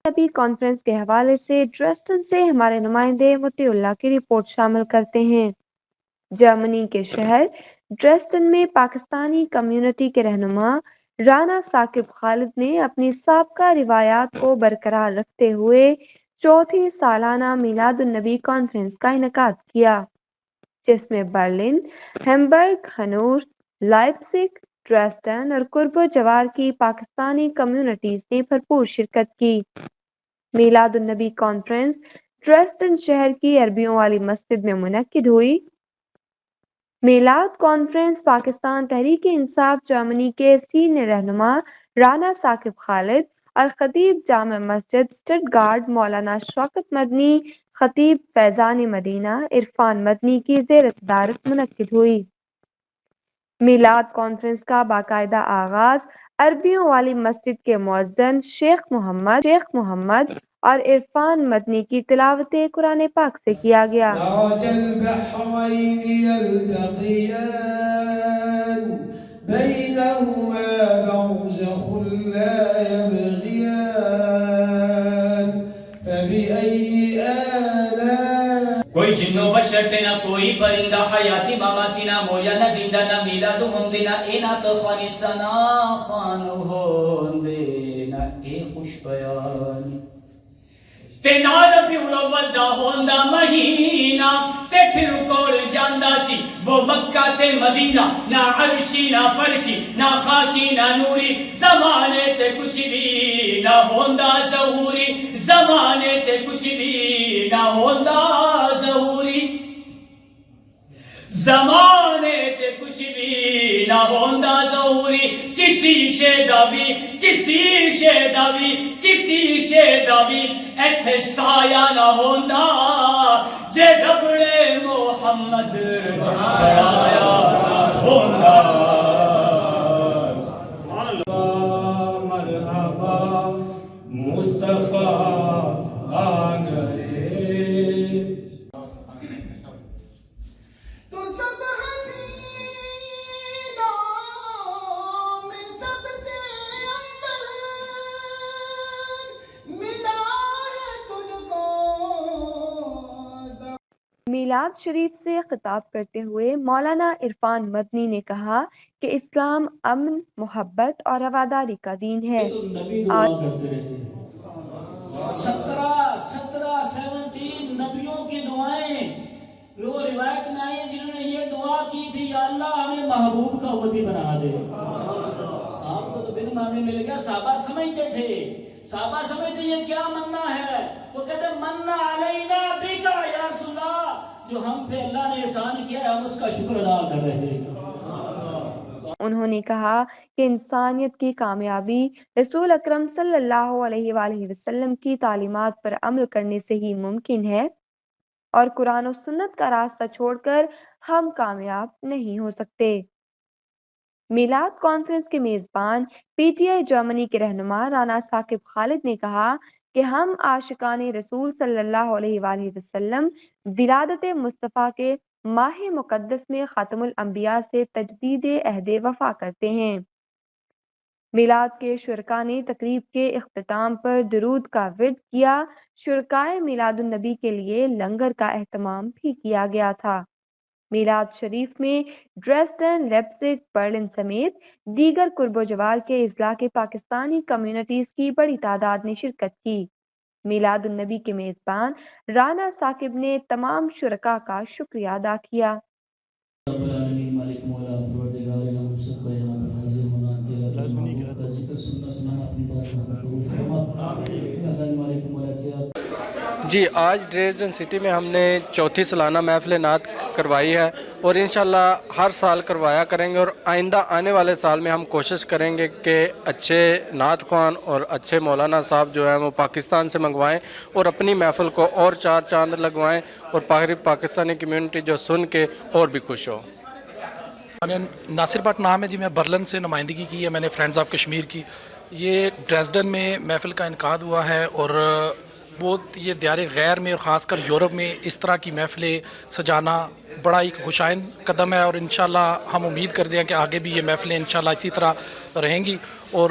نبی کانفرنس کے حوالے سے ڈریسڈن سے ہمارے نمائندے مطیع اللہ کی رپورٹ شامل کرتے ہیں۔ جرمنی کے شہر ڈریسڈن میں پاکستانی کمیونٹی کے رہنما رانا ثاقب خالد نے اپنی سابقہ روایات کو برقرار رکھتے ہوئے چوتھی سالانہ میلاد النبی کانفرنس کا انعقاد کیا، جس میں Berlin, Hamburg, Hanover, Leipzig, Dresden اور قرب و جوار کی پاکستانی کمیونٹیز نے بھرپور شرکت کی۔ میلاد النبی کانفرنس ڈریسڈن شہر کی عربیوں والی مسجد میں منعقد ہوئی۔ میلاد کانفرنس پاکستان تحریک انصاف جرمنی کے سینئر رہنما رانا ثاقب خالد اور خطیب جامع مسجد اسٹٹگارٹ مولانا شوکت مدنی، خطیب فیضان مدینہ عرفان مدنی کی زیر صدارت منعقد ہوئی۔ میلاد کانفرنس کا باقاعدہ آغاز عربیوں والی مسجد کے مؤذن شیخ محمد اور عرفان مدنی کی تلاوت قرآن پاک سے کیا گیا۔ مرج البحرين يلتقيان بينهما برزخ لا يبغيان فبأي آلاء کوئی جنو بشر نہ کوئی پرندہ حیاتی ماماتی نہ مویا نہ زندہ نہ میلاد ہم دینا اے نہ تخوانی سنا خانو ہون دینا اے خوش بیان تے نہ ربی الاول دا ہوندا مہینہ تے پھر کول جاندا سی وہ مکہ تے مدینہ، نہ عرشی نہ فرشی نہ خاکی نہ نوری، زمانے تے کچھ بھی نہ ہوندا ظہوری، زمانے تے کچھ بھی نہ ہوندا ظہوری، زمانے تے کچھ بھی نہ ہوندا ظہوری، کسی شے دا بھی ایتھے سایہ نہ ہوندا جے ربڑے محمد بڑھایا نہ ہوندا۔ مرحبا مصطفیٰ آ گئے تو سب حسینوں میں سب سے اول ملا ہے تجھ کو۔ میلاد شریف سے خطاب کرتے ہوئے مولانا عرفان مدنی نے کہا کہ اسلام امن، محبت اور رواداری کا دین ہے۔ تو نبی دعا کرتے رہے، 17 نبیوں کی دعائیں وہ روایت میں آئی ہیں جنہوں نے یہ دعا کی تھی، یا اللہ ہمیں محبوب کا امتی بنا دے۔ آپ کو تو بن مانگے مل گیا۔ صحابہ سمجھتے تھے یہ کیا مننا ہے؟ وہ کہتے مننا علینا بکا یا رسول اللہ، جو ہم پہ اللہ نے احسان کیا ہے ہم اس کا شکر ادا کر رہے ہیں۔ انہوں نے کہا کہ انسانیت کی کامیابی رسول اکرم صلی اللہ علیہ وآلہ وسلم کی تعلیمات پر عمل کرنے سے ہی ممکن ہے، اور قرآن و سنت کا راستہ چھوڑ کر ہم کامیاب نہیں ہو سکتے۔ میلاد کانفرنس کے میزبان پی ٹی آئی جرمنی کے رہنما رانا ثاقب خالد نے کہا کہ ہم عاشقان رسول صلی اللہ علیہ وآلہ وسلم ولادت مصطفیٰ کے ماہ مقدس میں خاتم الانبیاء سے تجدید عہد وفا کرتے ہیں۔ میلاد کے شرکاء نے تقریب کے اختتام پر درود کا ورد کیا۔ شرکائے میلاد النبی کے لیے لنگر کا اہتمام بھی کیا گیا تھا۔ میلاد شریف میں ڈریسڈن، لیپزگ، برلن سمیت دیگر قرب و جوار کے اضلاع کے پاکستانی کمیونٹیز کی بڑی تعداد نے شرکت کی۔ میلاد النبی کے میزبان رانا ثاقب نے تمام شرکاء کا شکریہ ادا کیا۔ رب العالمین، مالک مولا پروردگار عالم، ہم سب کا یہاں پر حاضر ہونا تیرا محبوب کا ذکر سننا اپنی بات کا قبول فرما۔ اللہ مالک مولا تیرا۔ جی، آج ڈریسڈن سٹی میں ہم نے چوتھی سالانہ محفل نعت کروائی ہے، اور انشاءاللہ ہر سال کروایا کریں گے، اور آئندہ آنے والے سال میں ہم کوشش کریں گے کہ اچھے نعت خوان اور اچھے مولانا صاحب جو ہیں وہ پاکستان سے منگوائیں اور اپنی محفل کو اور چار چاند لگوائیں، اور پاکستانی کمیونٹی جو سن کے اور بھی خوش ہو۔ ناصر بٹ نام ہے جی، میں برلن سے نمائندگی کی ہے میں نے، فرینڈز آف کشمیر کی۔ یہ ڈریسڈن میں محفل کا انعقاد ہوا ہے، اور وہ یہ دیار غیر میں اور خاص کر یورپ میں اس طرح کی محفلیں سجانا بڑا ایک خوشائند قدم ہے، اور انشاءاللہ ہم امید کرتے ہیں کہ آگے بھی یہ محفلیں انشاءاللہ اسی طرح رہیں گی۔ اور